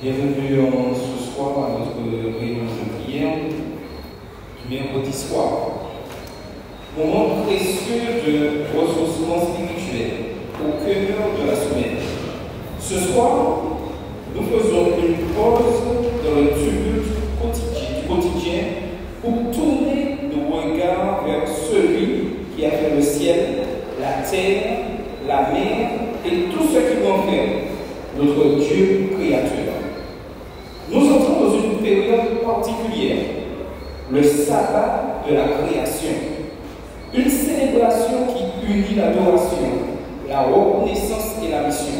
Bienvenue ce soir à notre réunion de prière du mercredi soir. Moment précieux de ressourcement spirituel au cœur de la semaine. Ce soir, nous faisons une pause dans le tumulte du quotidien pour tourner nos regards vers celui qui a fait le ciel, la terre, la mer et tout ce qui renferme, notre Dieu créateur. Nous entrons dans une période particulière, le sabbat de la création, une célébration qui unit l'adoration, la reconnaissance et la mission.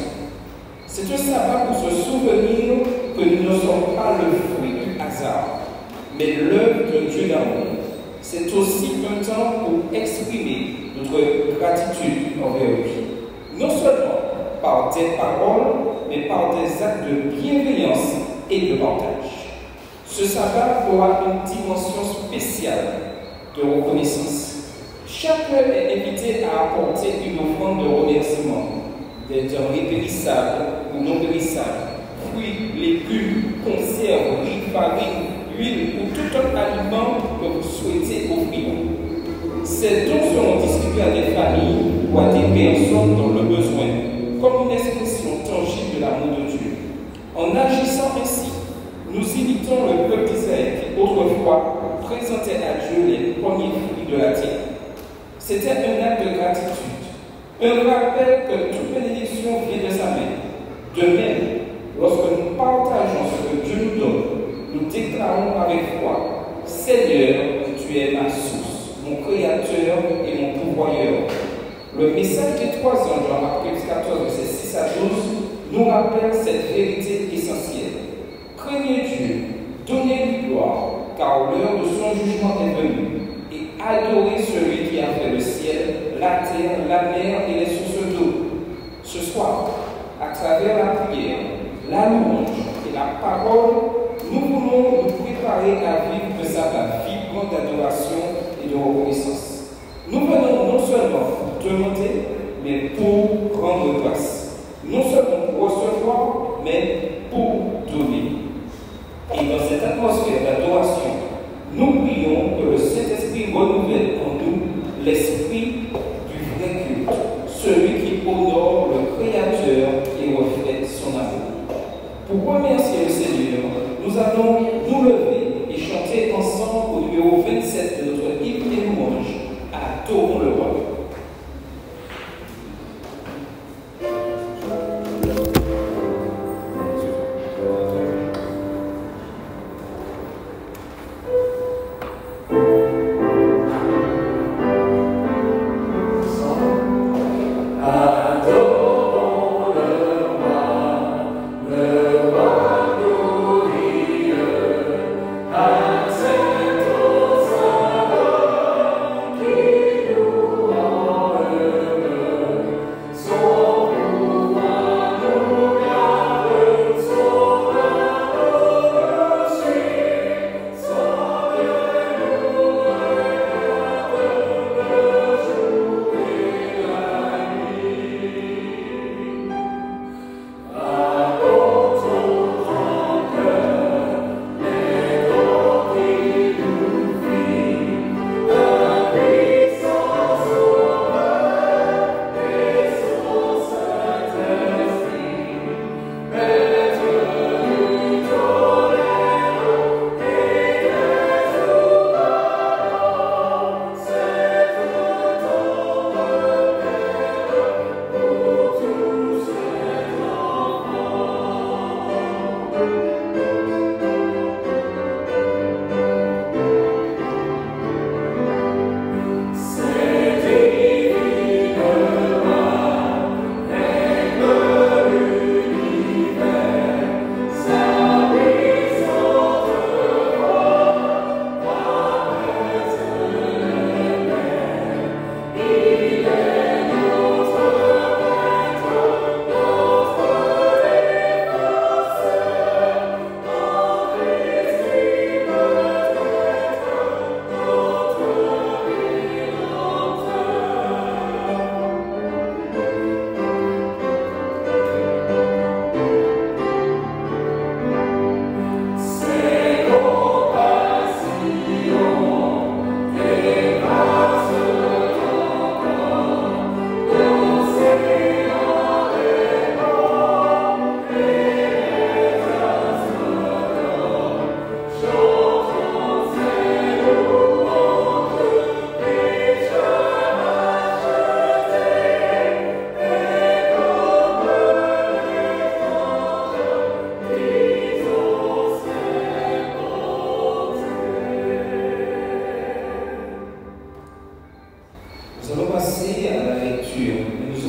C'est un sabbat pour se souvenir que nous ne sommes pas le fruit du hasard, mais l'œuvre d'un Dieu d'amour. C'est aussi un temps pour exprimer notre gratitude envers lui, non seulement par des paroles, mais par des actes de bienveillance et de partage. Ce sabbat aura une dimension spéciale de reconnaissance. Chacun est invité à apporter une offrande de remerciement, des denrées périssables ou non périssables, fruits, légumes, conserves, riz, farine, huile ou tout autre aliment que vous souhaitez offrir. Ces dons seront distribués à des familles ou à des personnes dans le besoin, comme une expression tangible de l'amour de Dieu. En agissant ainsi, nous imitons le peuple d'Israël qui autrefois présentait à Dieu les premiers fruits de la terre. C'était un acte de gratitude, un rappel que toute bénédiction vient de sa main. De même, lorsque nous partageons ce que Dieu nous donne, nous déclarons avec foi, Seigneur, tu es ma source, mon créateur et mon pourvoyeur. Le message des 3 ans dans Apocalypse 14, versets 6 à 12, nous rappelle cette vérité essentielle. Craignez Dieu, donnez-lui gloire, car l'heure de son jugement est venue, et adorez celui qui a fait le ciel, la terre, la mer et les sources d'eau. Ce soir, à travers la prière, la louange et la parole, nous voulons nous préparer à vivre de sabbat vibrant d'adoration et de reconnaissance. Nous venons non seulement pour demander, mais pour rendre grâce. Non seulement pour recevoir, mais pour donner. Et dans cette atmosphère d'adoration, nous prions que le Saint-Esprit renouvelle en nous l'esprit du vrai culte, celui qui honore le Créateur et reflète son amour. Pour remercier le Seigneur, nous allons nous lever et chanter ensemble au numéro 27 de notre hymne des louanges, Adorons le Roi. Adorons le roi glorieux.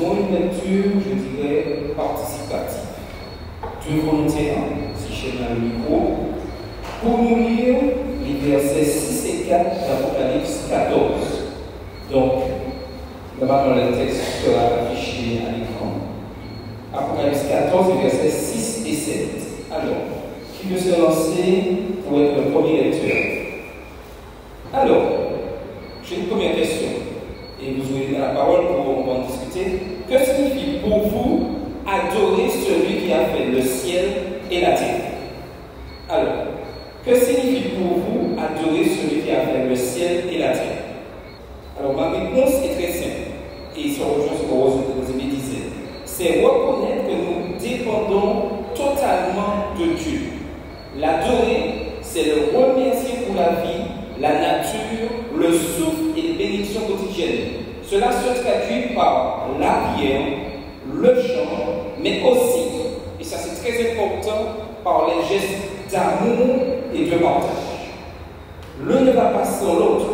faisons une lecture, je dirais, participative. Deux volontaires, si j'ai dans le micro, pour nous lire les versets 6 et 4 d'Apocalypse 14. Donc, normalement, le texte sera affiché à l'écran. Apocalypse 14, versets 6 et 7. Alors, qui veut se lancer pour être le premier lecteur? Alors, j'ai une première question. Et vous aurez la parole pour en discuter. Que signifie pour vous adorer celui qui a fait le ciel et la terre? Alors, que signifie pour vous adorer celui qui a fait le ciel et la terre? Alors, ma réponse est très simple. Et ça rejoint ce que vous disait. C'est reconnaître que nous dépendons totalement de Dieu. L'adorer, c'est le remercier pour la vie, la nature, le souffle et les bénédictions quotidiennes. Cela se traduit par la prière, le chant, mais aussi, et ça c'est très important, par les gestes d'amour et de partage. L'un ne va pas sans l'autre.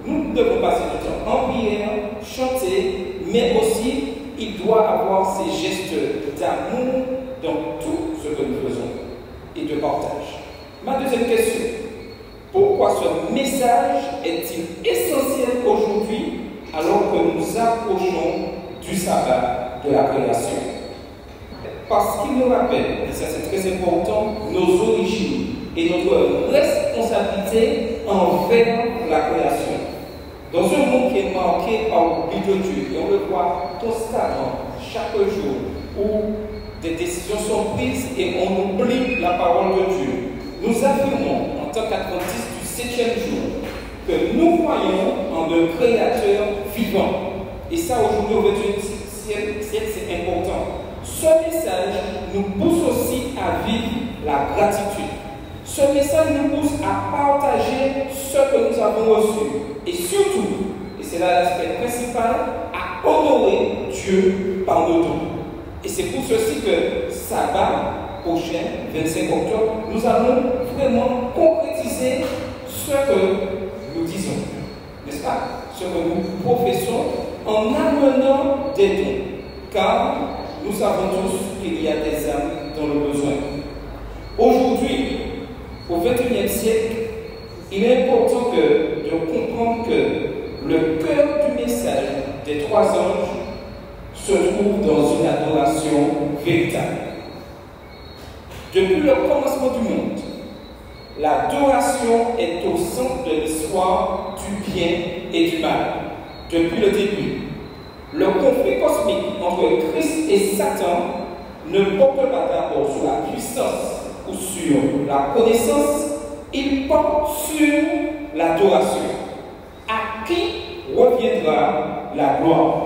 Nous devons passer du temps en prière, chanter, mais aussi il doit avoir ces gestes d'amour dans tout ce que nous faisons et de partage. Ma deuxième question, pourquoi ce message est-il essentiel aujourd'hui alors que nous approchons du sabbat de la création? Parce qu'il nous rappelle, et ça c'est très important, nos origines et notre responsabilité envers la création. Dans un monde qui est marqué par l'oubli de Dieu, et on le voit constamment, chaque jour, où des décisions sont prises et on oublie la parole de Dieu, nous affirmons, en tant qu'adventistes du 7e jour, que nous croyons en un créateur vivant. Et ça, aujourd'hui, au XXIe siècle, c'est important. Ce message nous pousse aussi à vivre la gratitude. Ce message nous pousse à partager ce que nous avons reçu. Et surtout, et c'est là l'aspect principal, à honorer Dieu par nos dons. Et c'est pour ceci que sabbat prochain, 25 octobre, nous allons vraiment concrétiser ce que nous disons, n'est-ce pas? Ce que nous professons en amenant des dons. Car nous savons tous qu'il y a des âmes dans le besoin. Aujourd'hui, au XXIe siècle, il est important de comprendre que le cœur du message des trois anges se trouve dans une adoration véritable. Depuis le commencement du monde, l'adoration est au centre de l'histoire du bien et du mal. Depuis le début, le conflit cosmique entre Christ et Satan ne porte pas d'abord sur la puissance ou sur la connaissance, il porte sur l'adoration. À qui reviendra la gloire?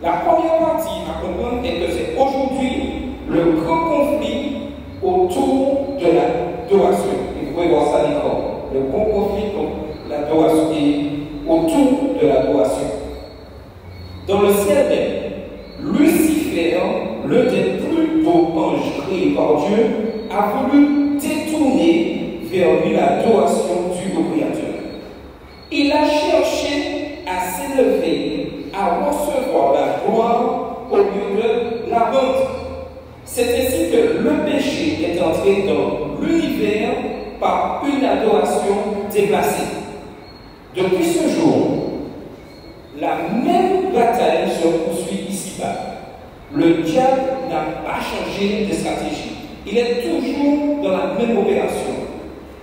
La première partie à comprendre est que c'est aujourd'hui le grand conflit autour de l'adoration. Et vous pouvez voir ça à l'écran. Le grand conflit contre l'adoration et autour de l'adoration. Dans le ciel même, Lucifer, l'un des plus beaux anges créés par Dieu, a voulu détourner vers lui l'adoration du Créateur. Il a cherché à s'élever, à recevoir la gloire au lieu de la honte. C'est ainsi que le péché est entré dans l'univers par une adoration déplacée. Depuis ce jour, la même bataille se poursuit ici-bas. Le diable n'a pas changé de stratégie. Il est toujours dans la même opération.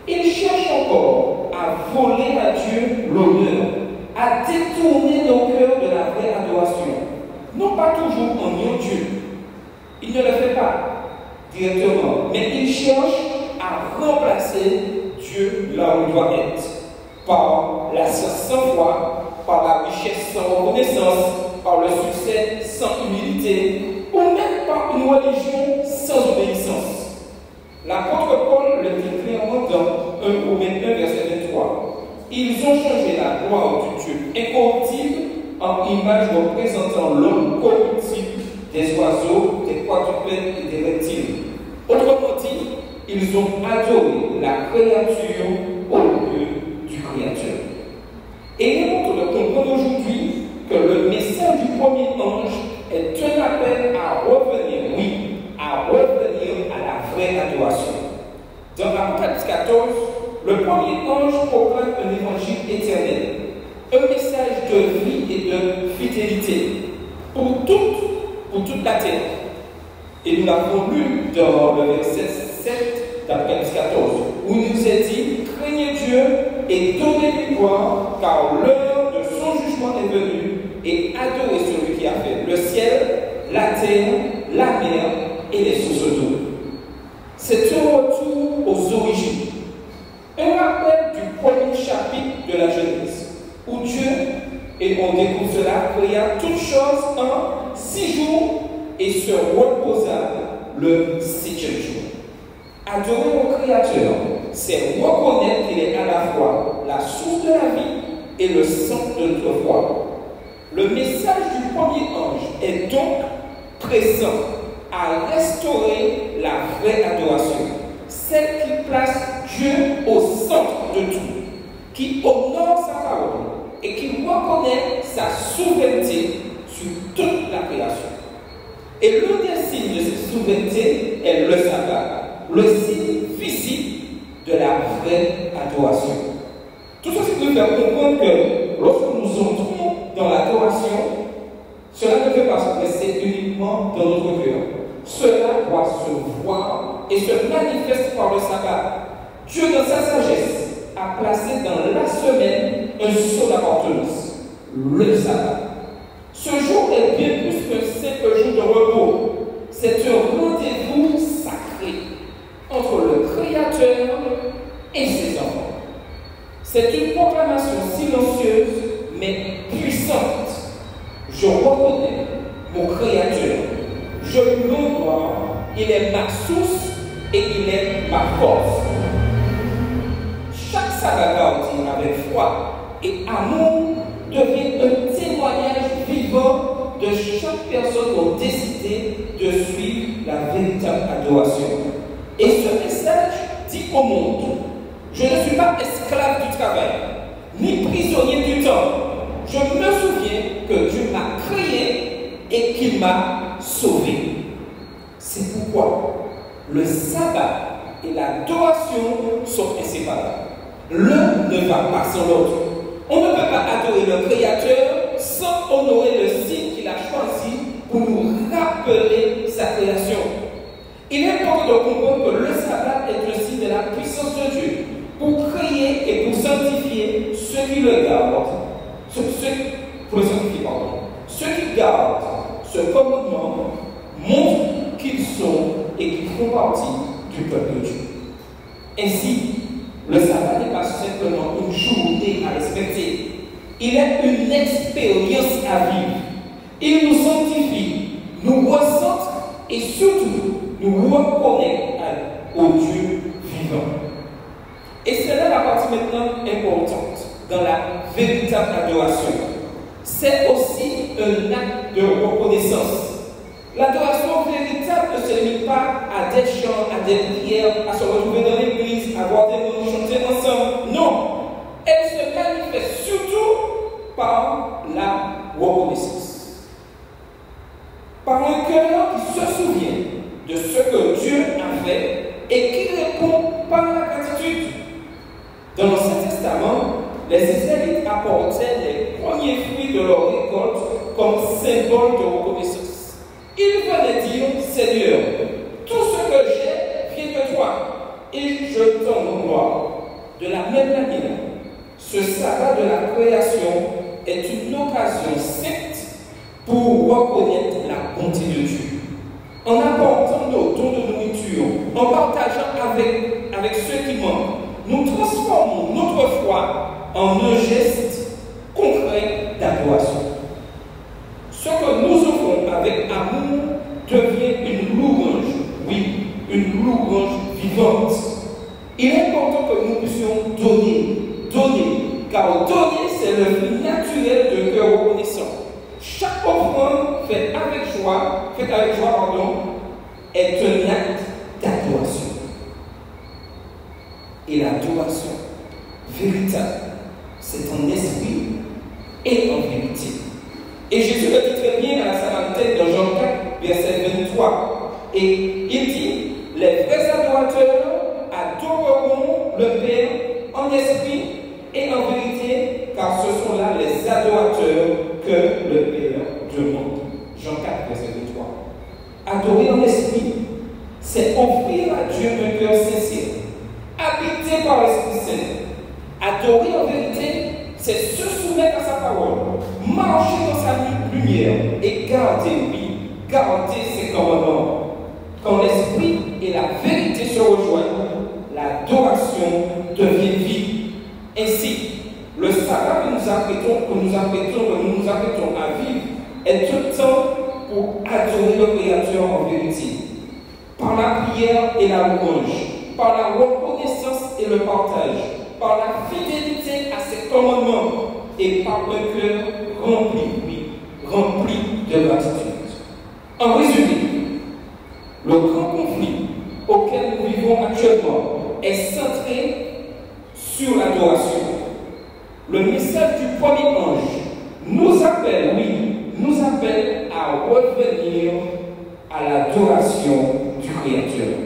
Il cherche encore à voler à Dieu l'honneur, à détourner nos cœurs de la vraie adoration. Non pas toujours en niant Dieu. Il ne le fait pas directement, mais il cherche à remplacer Dieu là où il doit être. Par la science sans foi, par la richesse sans reconnaissance, par le succès sans humilité, ou même par une religion sans obéissance. L'apôtre Paul le dit clairement dans 1 Romains 1, verset 23. Ils ont changé la gloire du Dieu incorruptible en image représentant l'homme corruptible, des oiseaux, des quadrupèdes et des reptiles. Autrement dit, ils ont adoré la créature au lieu du Créateur. Et il est important de comprendre aujourd'hui que le message du premier ange fidélité pour toute la terre. Et nous l'avons lu dans le verset 7 d'Apocalypse 14, où il nous est dit, craignez Dieu et donnez-lui gloire, car l'heure de son jugement est venue, et adorez celui qui a fait le ciel, la terre, la mer et les sources d'eau. C'est un retour aux origines. Un rappel du premier chapitre de la Genèse, où Dieu, et on découvre cela, créa toutes choses en 6 jours et se reposa le 7e jour. Adorer au Créateur, c'est reconnaître qu'il est à la fois la source de la vie et le centre de notre foi. Le message du premier ange est donc pressant à restaurer la vraie adoration, celle qui place Dieu au centre de tout, qui honore sa parole et qui reconnaît sa souveraineté sur toute la création. Et l'un des signes de cette souveraineté est le sabbat, le signe physique de la vraie adoration. Tout ceci peut faire comprendre que lorsque nous entrons dans l'adoration, cela ne peut pas se passer uniquement dans notre cœur. Cela doit se voir et se manifeste par le sabbat. Dieu, dans sa sagesse, a placé dans la semaine un sceau d'appartenance, le sabbat. Ce jour est bien plus qu'un simple jour de repos. C'est un rendez-vous sacré entre le Créateur et ses enfants. C'est une proclamation silencieuse mais puissante. Je reconnais mon Créateur. Je lui honore. Il est ma source et il est ma force. Chaque sabbat gardé avec foi et amour devient un témoignage vivant de chaque personne qui a décidé de suivre la véritable adoration. Et ce message dit au monde, je ne suis pas esclave du travail, ni prisonnier du temps. Je me souviens que Dieu m'a créé et qu'il m'a sauvé. C'est pourquoi le sabbat et l'adoration sont inséparables. L'un ne va pas sans l'autre. On ne peut pas adorer le Créateur sans honorer le signe qu'il a choisi pour nous rappeler sa création. Il est important de comprendre que le sabbat est le signe de la puissance de Dieu pour créer et pour sanctifier ceux qui le gardent. Ceux qui gardent ce commandement montrent qu'ils sont et qu'ils font partie du peuple de Dieu. Ainsi, le sabbat n'est pas simplement une journée à respecter. Il est une expérience à vivre. Il nous sanctifie, nous recentre et surtout nous reconnecte au Dieu vivant. Et c'est là la partie maintenant importante dans la véritable adoration. C'est aussi un acte de reconnaissance. L'adoration véritable ne se limite pas à des chants, à des prières, à se retrouver dans l'église, à voir des mots, chanter ensemble. Non, elle se manifeste surtout par la reconnaissance. Par un cœur qui se souvient de ce que Dieu a fait et qui répond par la gratitude. Dans l'Ancien Testament, les Israélites apportaient les premiers fruits de leur récolte comme symbole de reconnaissance. Ils venaient dire, Seigneur, tout ce que j'ai vient de toi et je t'en gloire. De la même manière, ce sabbat de la création est une occasion sainte pour reconnaître la bonté de Dieu. En apportant nos dons de nourriture, en partageant avec ceux qui manquent, nous transformons notre foi en un geste concret d'adoration. Ce que nous offrons avec amour devient une louange, oui, une louange vivante. Il est important que nous puissions donner, car donner c'est le fruit naturel de cœur reconnaissant. Chaque offrande faite avec joie, est un acte d'adoration. Et l'adoration véritable, c'est en esprit et en vérité. Et Jésus le dit très bien à la Samaritaine dans Jean 4, verset 23. Et il dit, les vrais adorateurs adoreront le Père en esprit et en vérité, car ce sont là les adorateurs que le Père c'est offrir à Dieu un cœur sincère, habité par l'Esprit Saint. Adorer en vérité, c'est se soumettre à sa parole, marcher dans sa lumière et garder, oui, garder ses commandements. Quand l'Esprit et la vérité se rejoignent, l'adoration devient vie. Ainsi, le sabbat que nous nous apprêtons à vivre est un temps pour adorer le Créateur en vérité, par la prière et la louange, par la reconnaissance et le partage, par la fidélité à ses commandements et par un cœur rempli, oui, rempli de gratitude. En résumé, le grand conflit auquel nous vivons actuellement est centré sur l'adoration. Le message du premier ange nous appelle, oui, nous appelle à revenir à l'adoration du Créateur.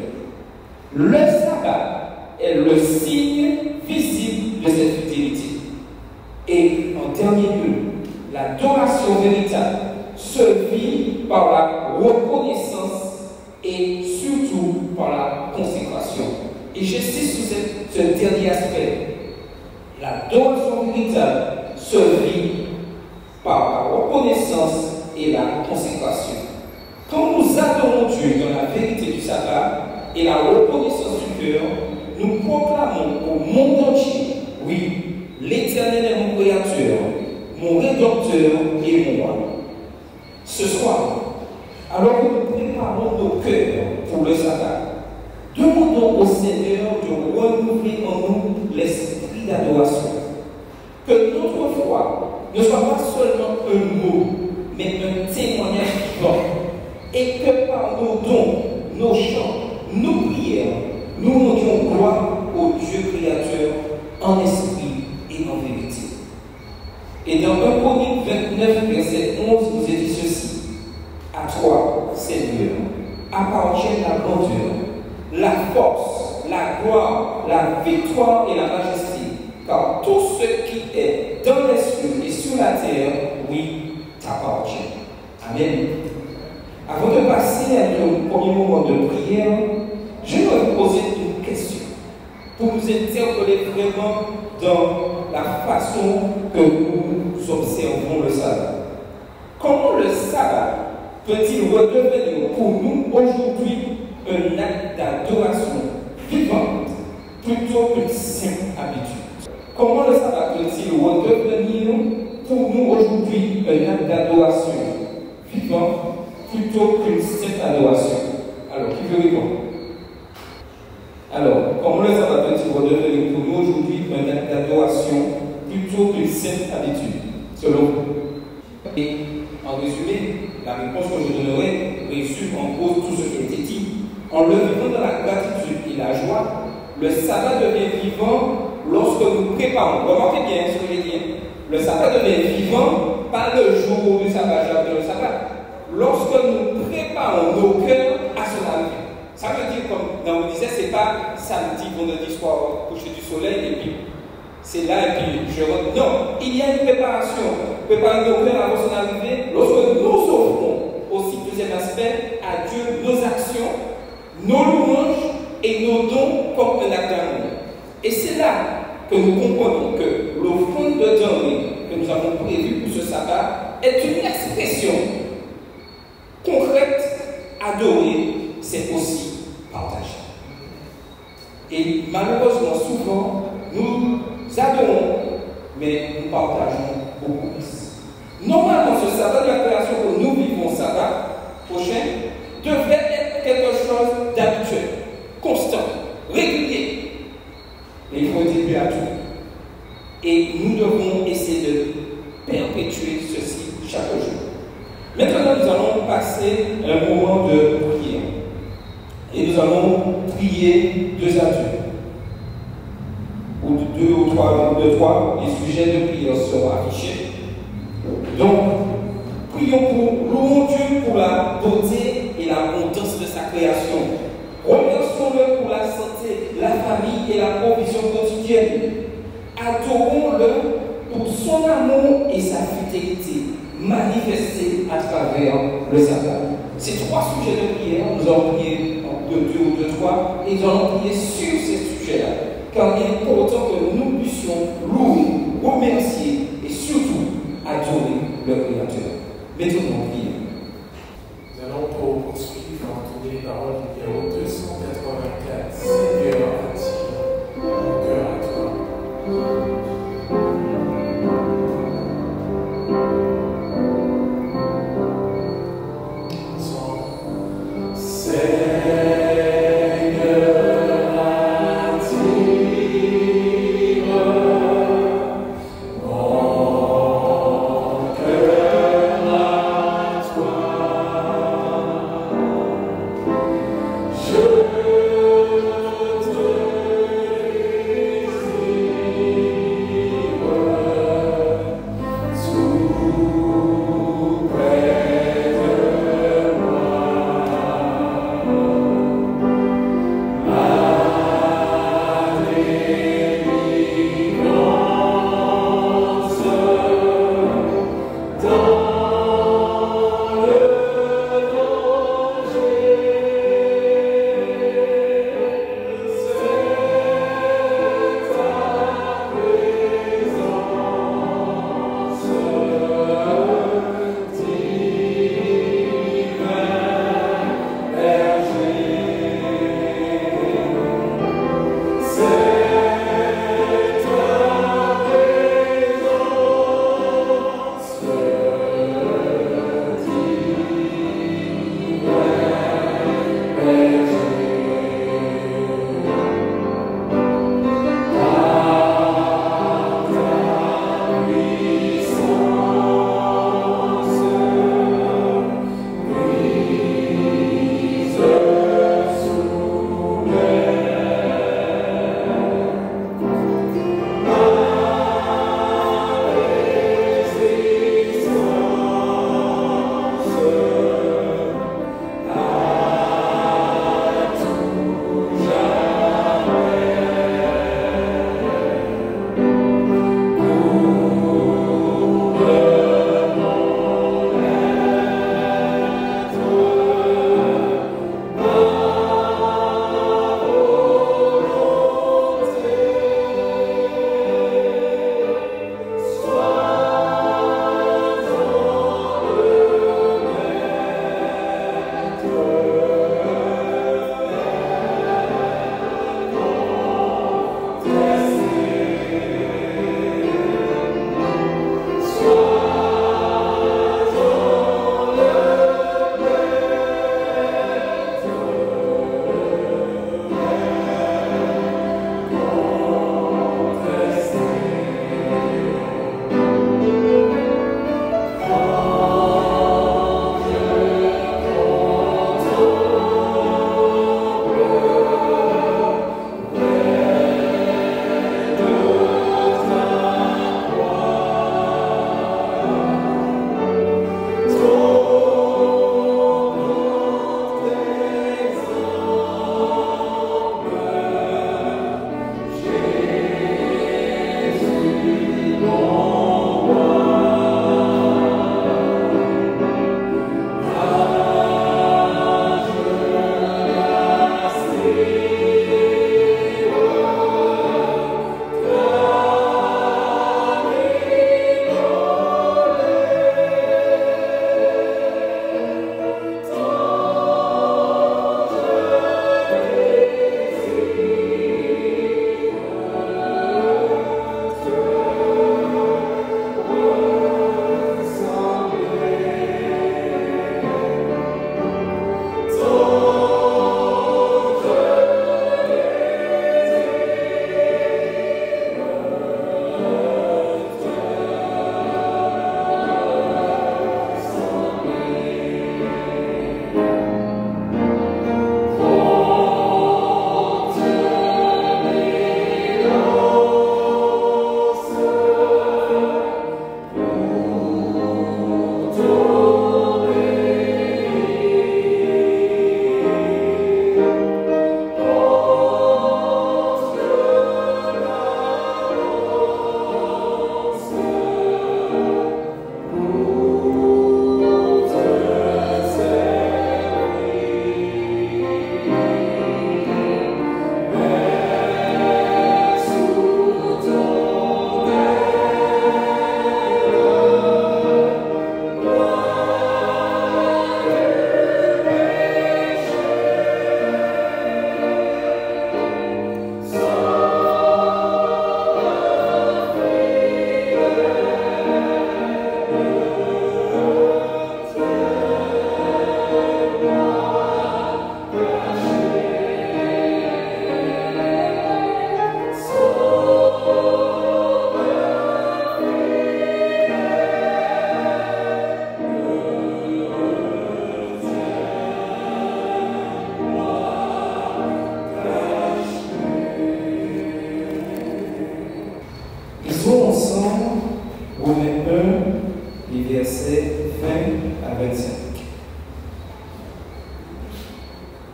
Le sabbat est le signe visible de cette fidélité. Et en dernier lieu, l'adoration véritable se vit par la reconnaissance et surtout par la consécration. Et j'insiste sur ce dernier aspect. L'adoration véritable se vit par la reconnaissance et la consécration. Quand nous adorons Dieu dans la vérité du sabbat et la reconnaissance du cœur, nous proclamons au monde entier, oui, l'Éternel est mon Créateur, mon Rédempteur et mon roi. Ce soir, alors que nous préparons nos cœurs pour le sabbat, demandons au Seigneur de renouveler en nous l'esprit d'adoration. Que notre foi ne soit pas seulement un mot, mais un témoignage vivant. Et que par nos dons, nos chants, nos prières, nous rendions gloire au Dieu Créateur en esprit et en vérité. Et dans 1 Chroniques 29, verset 11, nous est dit ceci: à toi, Seigneur, appartient la grandeur, la force, la gloire, la victoire et la majesté, car tout ce qui est dans les cieux et sur la terre, oui, t'appartient. Amen. Avant de passer à notre premier moment de prière, je vais vous poser une question pour nous interpeller vraiment dans la façon que nous observons le sabbat. Comment le sabbat peut-il redevenir pour nous aujourd'hui un acte d'adoration vivante plutôt qu'une simple habitude? Comment le sabbat peut-il redevenir pour nous aujourd'hui un acte d'adoration vivant plutôt qu'une simple adoration? Alors, qui veut répondre? Alors, comment le sabbat peut-il redevenir pour nous aujourd'hui un acte d'adoration plutôt qu'une simple habitude, selon vous? Et en résumé, la réponse que je donnerai résume en cause tout ce qui a été dit. En le vivant dans la gratitude et la joie, le sabbat devient vivant lorsque nous préparons. Remarquez bien ce que j'ai dit. Le sabbat devient vivant pas le jour du sabbat, le sabbat. Lorsque nous préparons nos cœurs à son arrivée. Ça veut dire, comme on vous disait, c'est pas samedi, vendredi soir, coucher du soleil, et puis c'est là, et puis je rentre. Non, il y a une préparation. Préparer nos cœurs avant son arrivée. Lorsque nous offrons aussi, deuxième aspect, à Dieu nos actions, nos louanges et nos dons comme un acte d'amour. Et c'est là que nous comprenons que l'offrande de denrées que nous avons prévue pour ce sabbat est une expression concrète. Adorer, c'est aussi partager. Et malheureusement, souvent, nous adorons, mais nous partageons beaucoup plus. Normalement, ce sabbat de la création que nous vivons, sabbat prochain, devrait être quelque chose d'habituel, constant, régulier. Mais il faut dire à tout. Et nous devons essayer de perpétuer ceci chaque jour. Maintenant, nous allons passer un moment de prière. Et nous allons prier deux adultes. Ou deux ou trois, les sujets de prière seront affichés. Donc, prions louons Dieu pour la beauté et l'abondance de sa création. Remercions-le pour la santé, la famille et la provision quotidienne. Adorons-le pour son amour et sa fidélité manifestée à travers le sabbat. Ces trois sujets de prière, nous allons prier en deux de 2 ou de 3, et nous allons prier sur ces sujets-là. Car il est important que nous puissions louer, remercier et surtout adorer le Créateur. Mettons-nous en prière. Nous allons poursuivre en tournée les paroles numéro 284. Seigneur, attire mon cœur à toi. Toi.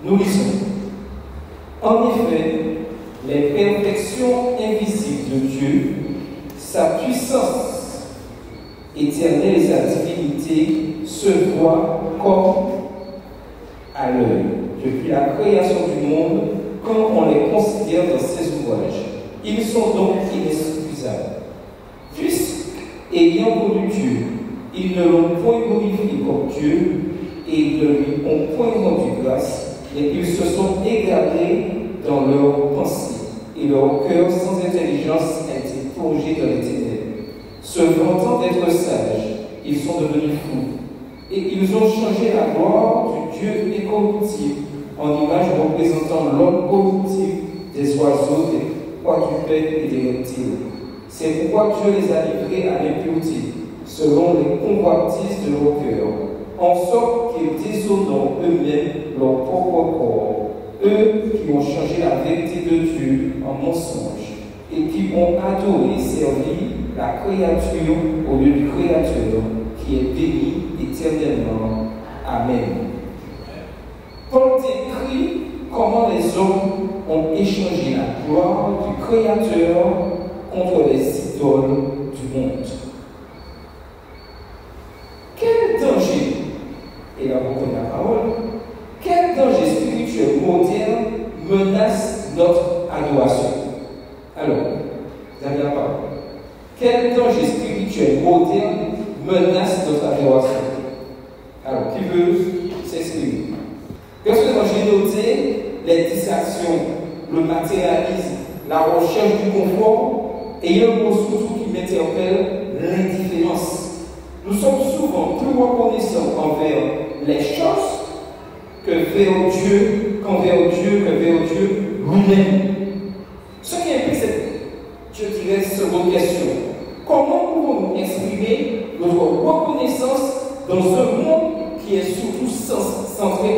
Nous lisons. En effet, les perfections invisibles de Dieu, sa puissance éternelle et sa divinité se voient comme à l'œil depuis la création du monde quand on les considère dans ses ouvrages. Ils sont donc inexcusables. Puisqu'ayant connu Dieu, ils ne l'ont point glorifié comme Dieu et ils ne lui ont point rendu grâce, mais ils se sont égarés dans leurs pensées et leur cœur sans intelligence a été plongé dans les ténèbres. Se vantant d'être sages, ils sont devenus fous et ils ont changé la gloire du Dieu incorruptible en image représentant l'homme corruptible, des oiseaux, des quadrupèdes et des reptiles. C'est pourquoi Dieu les a livrés à l'impureté, selon les convoitises de leur cœur, en sorte qu'ils déshonorent eux-mêmes leur propre corps, eux qui ont changé la vérité de Dieu en mensonge, et qui ont adoré et servi la créature au lieu du Créateur, qui est béni éternellement. Amen. Paul décrit comment les hommes ont échangé la gloire du Créateur contre les idoles du monde. Quel danger, et là vous connaissez la parole, quel danger spirituel moderne menace notre adoration? Alors, vous avez la parole. Quel danger spirituel moderne menace notre adoration? Alors, qui veut s'exprimer? Personnellement, j'ai noté les distractions, le matérialisme, la recherche du confort, et il y a un mot surtout qui m'interpelle, l'indifférence. Nous sommes souvent plus reconnaissants envers les choses qu'envers Dieu lui-même. Ce qui implique cette, je dirais, seconde question. Comment pouvons-nous exprimer notre reconnaissance dans un monde qui est surtout centré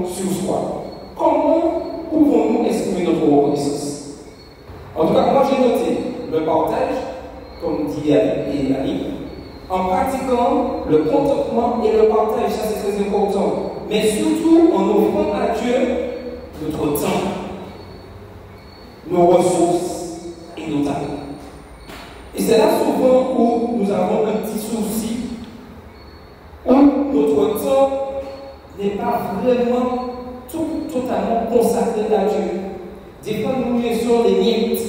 sur soi? Comment pouvons-nous exprimer notre reconnaissance? En tout cas, moi j'ai noté le partage, comme dit Ali, en pratiquant le contentement et le partage, ça c'est très important, mais surtout en offrant à Dieu notre temps, nos ressources et nos talents. Et c'est là souvent où nous avons un petit souci, où notre temps n'est pas vraiment totalement consacré à Dieu. Des fois, nous laissons les miettes,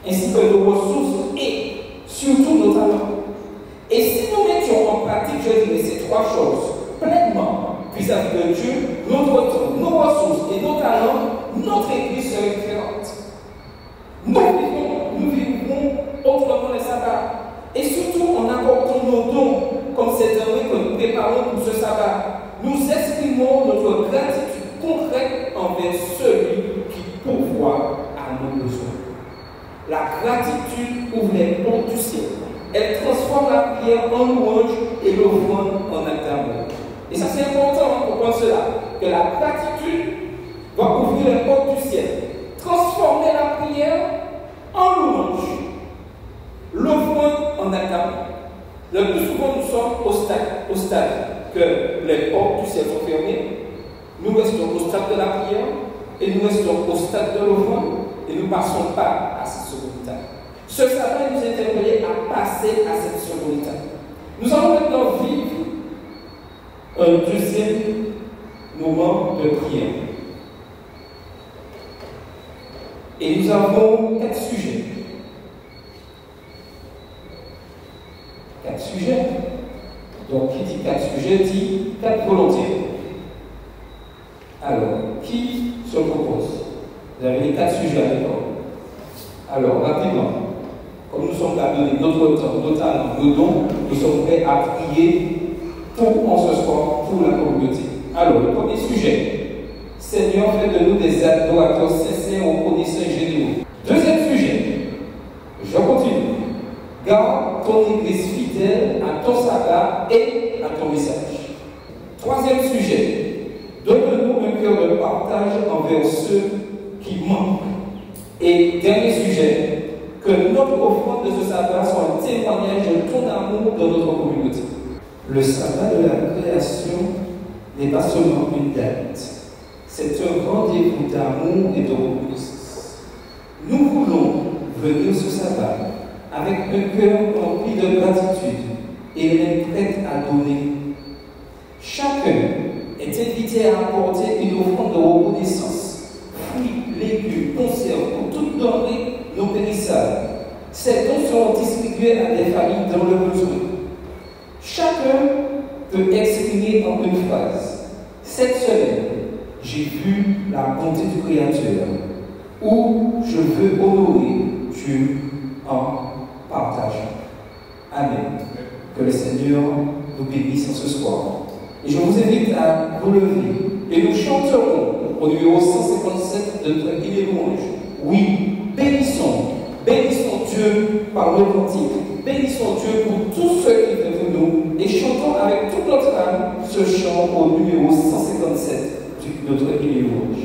ainsi que nos ressources et surtout nos talents. Et si nous mettions en pratique, je dirais, ces trois choses pleinement vis-à-vis de Dieu, notre temps, nos ressources et nos talents, notre Église serait différente. Nous vivrons autrement les sabbats. Et surtout en apportant nos dons, comme cette année que nous préparons pour ce sabbat, nous exprimons notre gratitude concrète envers celui qui pourvoit à nos besoins. La gratitude ouvre les portes du ciel. Elle transforme la prière en louange et l'offrande en acte d'amour. Et ça c'est important pour comprendre cela, que la gratitude va ouvrir les portes du ciel, transformer la prière en louange, l'offrande en acte d'amour. Le plus souvent nous sommes au stade que les portes du ciel sont fermées, nous restons au stade de la prière et nous restons au stade de l'offrande et nous ne passons pas à cette seconde étape. Ce sabbat nous interpelle à passer à cette seconde étape. Nous allons maintenant vivre un deuxième moment de prière. Et nous avons 4 sujets. 4 sujets. Donc, qui dit 4 sujets dit 4 volontés. Alors, qui se propose? Vous avez les 4 sujets à l'école. Alors, rapidement, comme nous sommes là donner notre temps, nos talents, nos dons, nous sommes prêts à prier en ce soir pour la communauté. Alors, le premier sujet. Seigneur, fais de nous des adorateurs sincères, reconnaissants et généreux. Deuxième sujet. Je continue. Garde ton église fidèle à ton sabbat et à ton message. Troisième sujet. Donne-nous un cœur de partage envers ceux qui manquent. Et dernier sujet. Que notre offrande de ce sabbat soit un témoignage de ton amour dans notre communauté. Le sabbat de la création n'est pas seulement une date. C'est un rendez-vous d'amour et de reconnaissance. Nous voulons venir ce sabbat avec un cœur rempli de gratitude et l'être prêt à donner. Chacun est invité à apporter une offrande de reconnaissance, fruits, légumes, conserves, pour toutes denrées non périssables. Ces dons seront distribués à des familles dans le besoin. Chacun peut exprimer en une phrase. Cette semaine, j'ai vu la bonté du Créateur, où je veux honorer Dieu en partageant. Amen. Que le Seigneur nous bénisse ce soir. Et je vous invite à vous lever et nous chanterons au numéro 157 de notre guide louange. Oui, bénissons Dieu par nos cantiques. Bénissons Dieu pour tous ceux qui fait pour nous et chantons avec toute notre âme ce chant au numéro 157 de notre guide louange.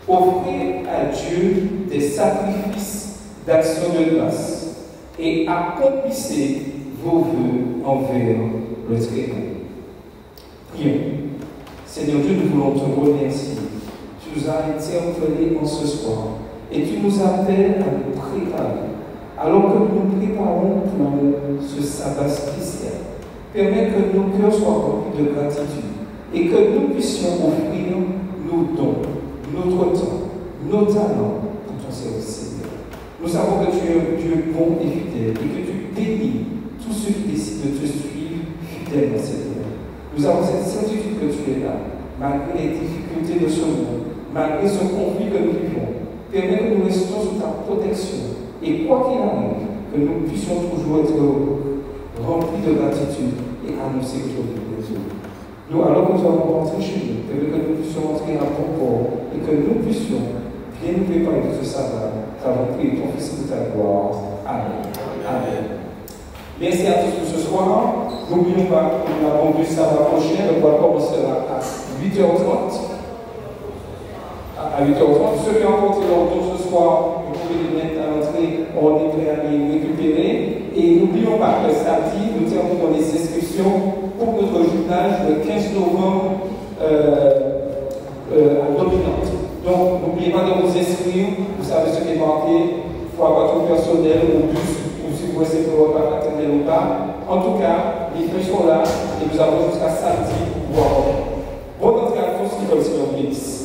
Offrez à Dieu des sacrifices d'action de grâce et accomplissez vos vœux envers le Très-Haut. Prions. Seigneur Dieu, nous voulons te remercier. Tu nous as interpellés en ce soir et tu nous appelles à nous préparer. Alors que nous nous préparons pour ce sabbat spécial, permets que nos cœurs soient remplis de gratitude et que nous puissions offrir nos dons, notre temps, nos talents pour ton service, Seigneur. Nous savons que tu es un Dieu bon et fidèle et que tu bénis tous ceux qui décident de te suivre fidèlement, Seigneur. Nous avons cette certitude que tu es là, malgré les difficultés de ce monde, malgré ce conflit que nous vivons. Permets que nous restions sous ta protection et quoi qu'il arrive, que nous puissions toujours être remplis de gratitude et annoncer que tu es pour nous. Nous, alors que nous allons rentrer chez nous, que nous puissions entrer à ton port et que nous puissions bien nous préparer pour ce sabbat. Nous avons prié ton Fils de ta gloire. Amen. Amen. Merci à tous pour ce soir. N'oublions pas que nous avons vu le sabbat prochain. Le voit commencera à 8h30. À 8h30. Ceux qui ont porté leur don ce soir, vous pouvez les mettre à l'entrée. On est prêt à les récupérer. Et n'oublions pas que samedi, nous terminons les inscriptions pour notre jumelage le 15 novembre à Dominante. Donc, n'oubliez pas de vous inscrire. Vous savez ce qui est marqué. Il faut avoir tout personnel au bus, ou si vous êtes pour repas paternel ou pas. En tout cas, les feuilles sont là. et nous avons jusqu'à samedi pour pouvoir. Bonne entrée à tous qui veulent se bénisse.